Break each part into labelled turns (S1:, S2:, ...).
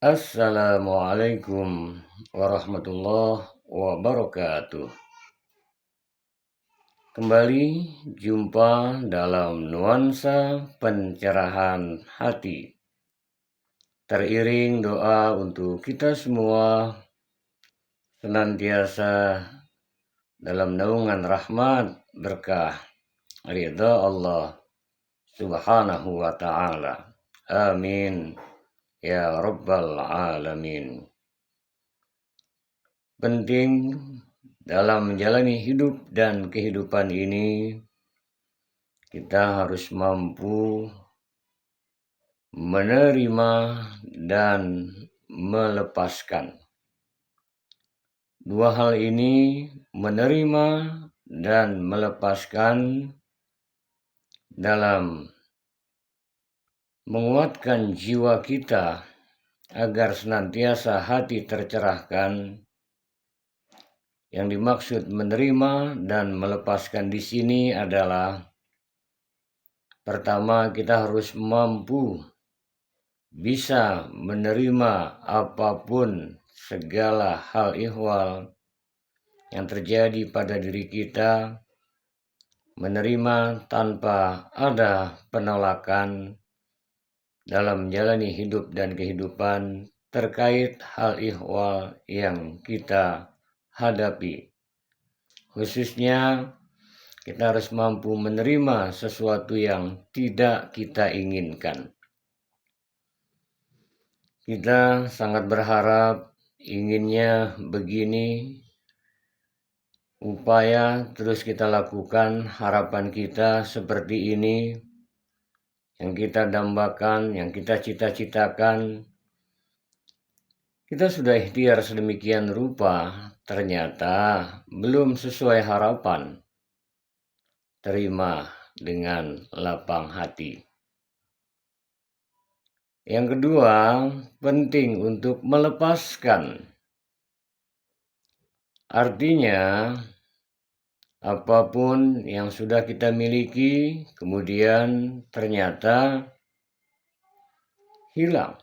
S1: Assalamualaikum warahmatullahi wabarakatuh. Kembali jumpa dalam nuansa pencerahan hati. Teriring doa untuk kita semua senantiasa dalam naungan rahmat berkah ridha Allah Subhanahu wa ta'ala. Amin ya rabbal alamin. Penting dalam menjalani hidup dan kehidupan ini, kita harus mampu menerima dan melepaskan. Dua hal ini, menerima dan melepaskan, dalam menguatkan jiwa kita agar senantiasa hati tercerahkan. Yang dimaksud menerima dan melepaskan di sini adalah, pertama, kita harus mampu bisa menerima apapun segala hal ihwal yang terjadi pada diri kita, menerima tanpa ada penolakan dalam menjalani hidup dan kehidupan terkait hal ihwal yang kita hadapi. Khususnya kita harus mampu menerima sesuatu yang tidak kita inginkan. Kita sangat berharap, inginnya begini, upaya terus kita lakukan, harapan kita seperti ini, yang kita dambakan, yang kita cita-citakan. Kita sudah ikhtiar sedemikian rupa, ternyata belum sesuai harapan. Terima dengan lapang hati. Yang kedua, penting untuk melepaskan. Artinya, apapun yang sudah kita miliki, kemudian ternyata hilang.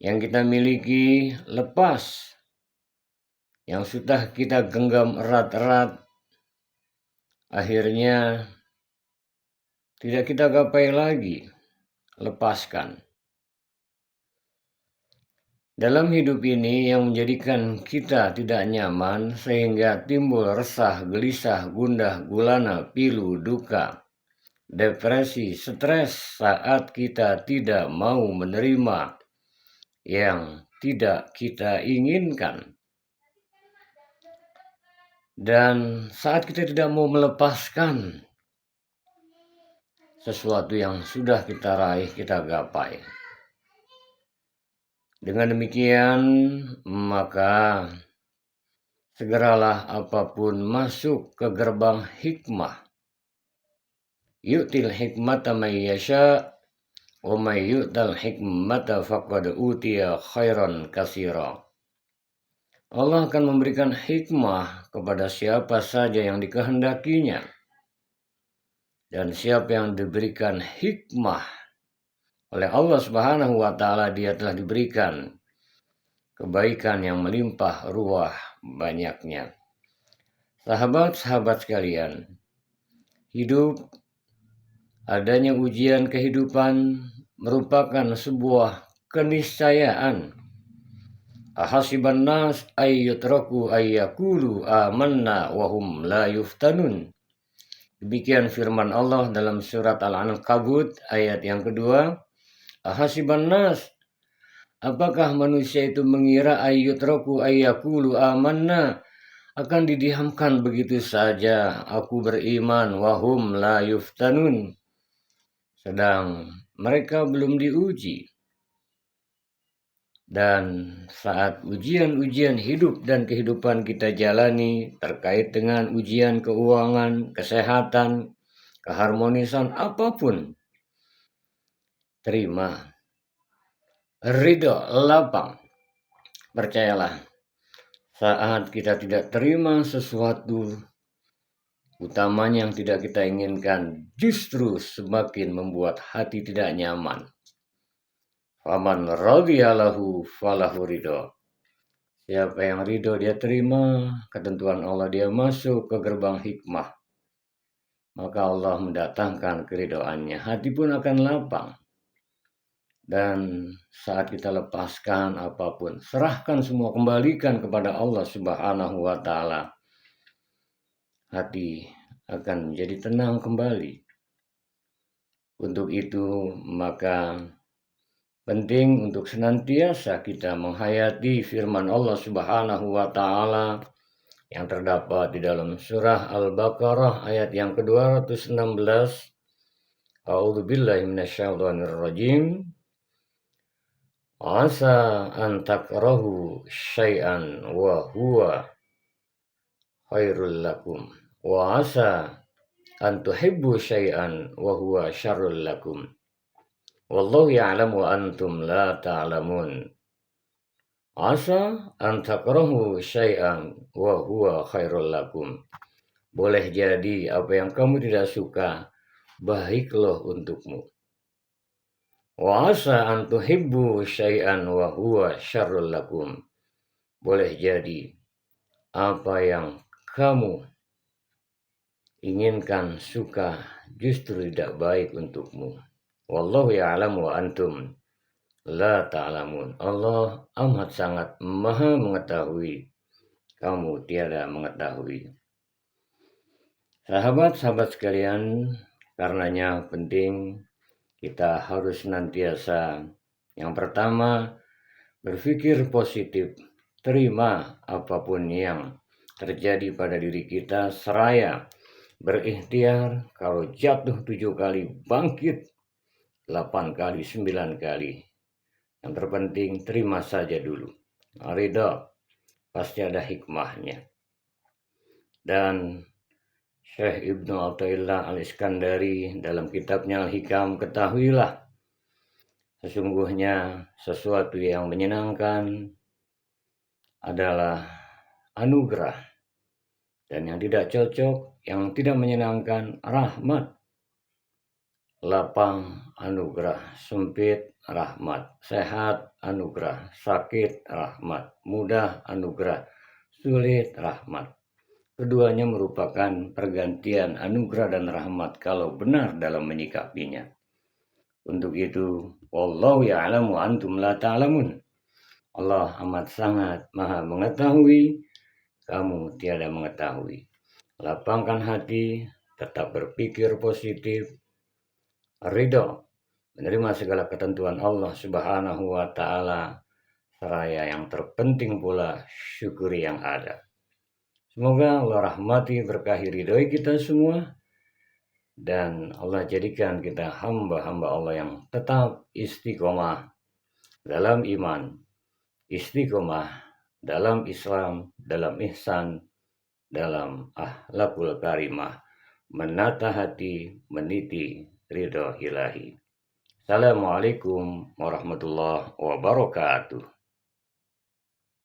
S1: Yang kita miliki lepas. Yang sudah kita genggam erat-erat, akhirnya tidak kita gapai lagi. Lepaskan. Dalam hidup ini yang menjadikan kita tidak nyaman sehingga timbul resah, gelisah, gundah, gulana, pilu, duka, depresi, stres saat kita tidak mau menerima yang tidak kita inginkan. Dan saat kita tidak mau melepaskan sesuatu yang sudah kita raih, kita gapai. Dengan demikian, maka segeralah apapun masuk ke gerbang hikmah. Yu'til hikmata may yasha wa may yu'tal hikmata faqad utiya khairan katsira. Allah akan memberikan hikmah kepada siapa saja yang dikehendakinya. Dan siapa yang diberikan hikmah oleh Allah Subhanahu wa ta'ala, dia telah diberikan kebaikan yang melimpah ruah banyaknya. Sahabat-sahabat sekalian, hidup, adanya ujian kehidupan merupakan sebuah keniscayaan. Ahasiban nas ayyutraku ayyakulu amanna wahum la yuftanun. Demikian firman Allah dalam surat Al-Ankabut ayat yang kedua. Ahasiban nas, apakah manusia itu mengira ayyutraku ayyakulu amanna, akan didiamkan begitu saja, aku beriman, wahum la yuftanun, sedang mereka belum diuji. Dan saat ujian-ujian hidup dan kehidupan kita jalani terkait dengan ujian keuangan, kesehatan, keharmonisan apapun, terima, ridho, lapang. Percayalah, saat kita tidak terima sesuatu, utamanya yang tidak kita inginkan, justru semakin membuat hati tidak nyaman. Faman radhiyalahu falahu ridho. Siapa yang ridho dia terima ketentuan Allah, dia masuk ke gerbang hikmah, maka Allah mendatangkan keridhoannya. Hati pun akan lapang. Dan saat kita lepaskan apapun, serahkan semua, kembalikan kepada Allah Subhanahu wa Ta'ala, hati akan menjadi tenang kembali. Untuk itu, maka penting untuk senantiasa kita menghayati firman Allah Subhanahu wa Ta'ala yang terdapat di dalam surah Al-Baqarah ayat yang ke-216. A'udzubillahi minasyaitonirrajim. Asa an takrahu syai'an wa huwa khairul lakum wa asa an tuhibbu syai'an wa huwa syarrul lakum. Wallahu ya'lamu wa antum la ta'lamun. Asa an takrahu syai'an wa huwa khairul lakum. Boleh jadi apa yang kamu tidak suka baik loh untukmu. Wa asa an tuhibbu syai'an wa huwa syarrul lakum. Boleh jadi apa yang kamu inginkan, suka, justru tidak baik untukmu. Wallahu ya'lamu wa antum la ta'lamun. Allah amat sangat maha mengetahui, kamu tiada mengetahui. Sahabat-sahabat sekalian, karenanya penting kita harus senantiasa, yang pertama, berpikir positif, terima apapun yang terjadi pada diri kita, seraya berikhtiar, kalau jatuh 7 kali bangkit 8 kali, 9 kali. Yang terpenting terima saja dulu. Ridha pasti ada hikmahnya. Dan Syekh Ibnu Athaillah Al-Iskandari dalam kitabnya Al-Hikam, ketahuilah sesungguhnya sesuatu yang menyenangkan adalah anugerah, dan yang tidak cocok, yang tidak menyenangkan, rahmat. Lapang anugerah, sempit rahmat, sehat anugerah, sakit rahmat, mudah anugerah, sulit rahmat. Keduanya merupakan pergantian anugerah dan rahmat kalau benar dalam menyikapinya. Untuk itu, wallahu ya'lamu antum la ta'lamun. Allah amat sangat maha mengetahui, kamu tiada mengetahui. Lapangkan hati, tetap berpikir positif, ridho, menerima segala ketentuan Allah Subhanahu wa Ta'ala, seraya yang terpenting pula syukuri yang ada. Semoga Allah rahmati, berkahi, ridhoi kita semua, dan Allah jadikan kita hamba-hamba Allah yang tetap istiqomah dalam iman, istiqomah dalam Islam, dalam ihsan, dalam akhlakul karimah, menata hati, meniti ridho ilahi. Assalamualaikum warahmatullahi wabarakatuh.